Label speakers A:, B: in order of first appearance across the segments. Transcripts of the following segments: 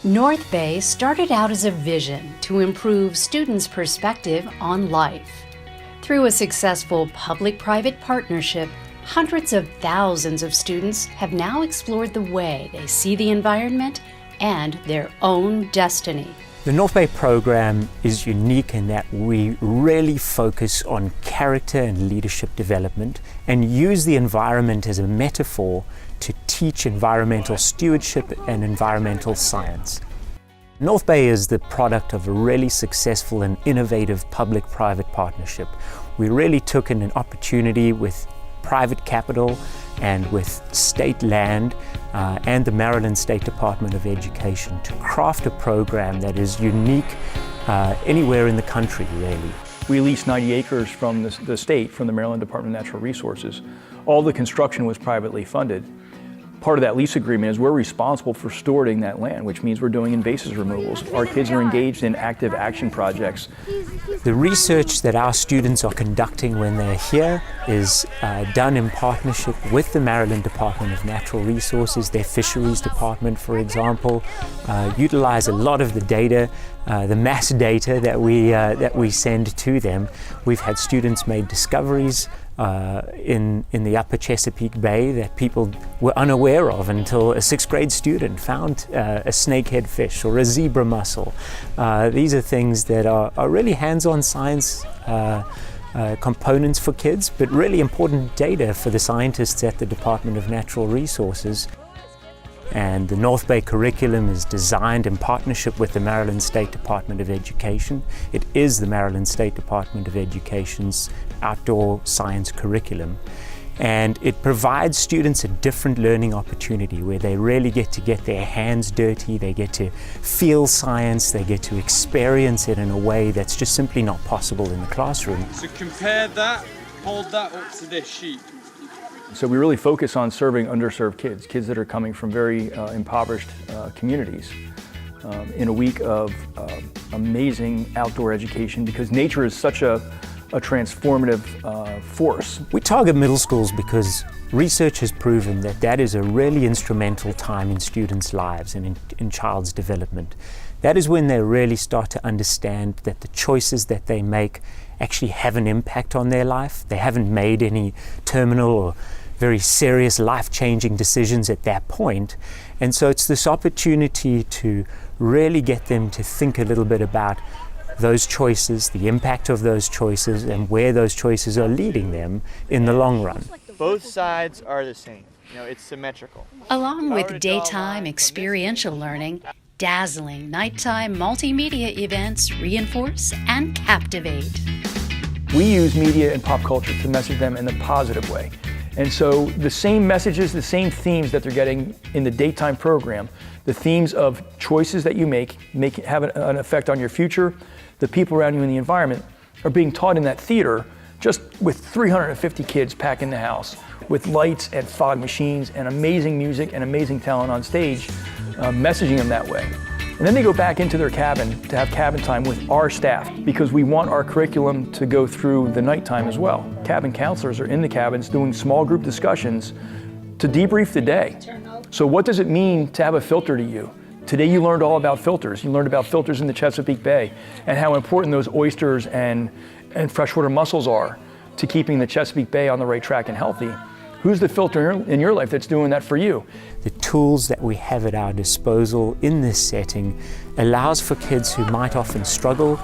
A: NorthBay started out as a vision to improve students' perspective on life. Through a successful public-private partnership, hundreds of thousands of students have now explored the way they see the environment and their own destiny.
B: The NorthBay program is unique in that we really focus on character and leadership development and use the environment as a metaphor to teach environmental stewardship and environmental science. NorthBay is the product of a really successful and innovative public-private partnership. We really took in an opportunity with private capital and with state land and the Maryland State Department of Education to craft a program that is unique anywhere in the country, really.
C: We leased 90 acres from the state, from the Maryland Department of Natural Resources. All the construction was privately funded. Part of that lease agreement is we're responsible for stewarding that land, which means we're doing invasive removals. Our kids are engaged in active action projects.
B: The research that our students are conducting when they're here is done in partnership with the Maryland Department of Natural Resources. Their fisheries department, for example, utilize a lot of the data, the mass data that we send to them. We've had students made discoveries in the upper Chesapeake Bay that people were unaware of until a 6th grade student found a snakehead fish or a zebra mussel. These are things that are really hands-on science components for kids, but really important data for the scientists at the Department of Natural Resources. And the NorthBay curriculum is designed in partnership with the Maryland State Department of Education. It is the Maryland State Department of Education's outdoor science curriculum. And it provides students a different learning opportunity where they really get to get their hands dirty, they get to feel science, they get to experience it in a way that's just simply not possible in the classroom.
D: So compare that, hold that up to this sheet.
C: So we really focus on serving underserved kids that are coming from very impoverished communities in a week of amazing outdoor education because nature is such a transformative force.
B: We target middle schools because research has proven that that is a really instrumental time in students' lives and in child's development. That is when they really start to understand that the choices that they make actually have an impact on their life. They haven't made any terminal or very serious life-changing decisions at that point. And so it's this opportunity to really get them to think a little bit about those choices, the impact of those choices, and where those choices are leading them in the long run.
E: Both sides are the same. It's symmetrical.
A: Along with daytime experiential learning, dazzling nighttime multimedia events reinforce and captivate.
C: We use media and pop culture to message them in a positive way. And so the same messages, the same themes that they're getting in the daytime program, the themes of choices that you make have an effect on your future, the people around you in the environment, are being taught in that theater just with 350 kids packing the house, with lights and fog machines and amazing music and amazing talent on stage, messaging them that way. And then they go back into their cabin to have cabin time with our staff because we want our curriculum to go through the nighttime as well. Cabin counselors are in the cabins doing small group discussions to debrief the day. So what does it mean to have a filter to you? Today you learned all about filters. You learned about filters in the Chesapeake Bay and how important those oysters and freshwater mussels are to keeping the Chesapeake Bay on the right track and healthy. Who's the filter in your life that's doing that for you?
B: The tools that we have at our disposal in this setting allows for kids who might often struggle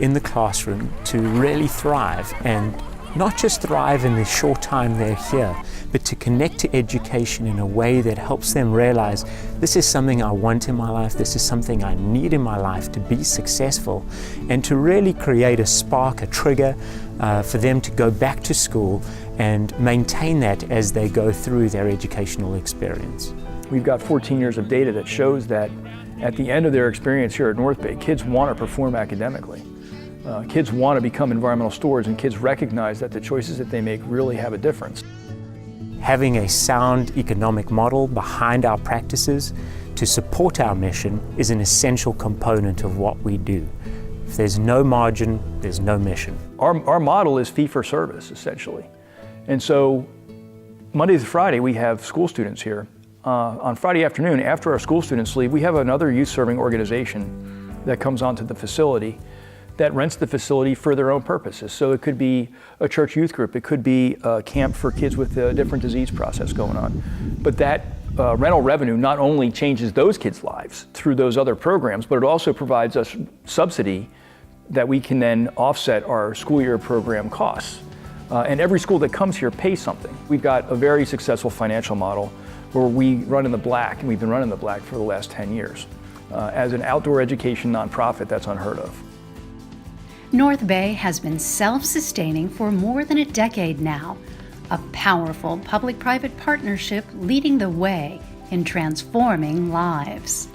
B: in the classroom to really thrive, and not just thrive in the short time they're here, but to connect to education in a way that helps them realize this is something I want in my life, this is something I need in my life to be successful, and to really create a spark, a trigger for them to go back to school and maintain that as they go through their educational experience.
C: We've got 14 years of data that shows that at the end of their experience here at NorthBay, kids want to perform academically. Kids want to become environmental stewards, and kids recognize that the choices that they make really have a difference.
B: Having a sound economic model behind our practices to support our mission is an essential component of what we do. If there's no margin, there's no mission.
C: Our model is fee for service, essentially. And so Monday to Friday, we have school students here on Friday afternoon, after our school students leave, we have another youth-serving organization that comes onto the facility that rents the facility for their own purposes. So it could be a church youth group, it could be a camp for kids with a different disease process going on. But that rental revenue not only changes those kids' lives through those other programs, but it also provides us subsidy that we can then offset our school year program costs. And every school that comes here pays something. We've got a very successful financial model where we run in the black, and we've been running in the black for the last 10 years. As an outdoor education nonprofit, that's unheard of.
A: NorthBay has been self-sustaining for more than a decade now, a powerful public-private partnership leading the way in transforming lives.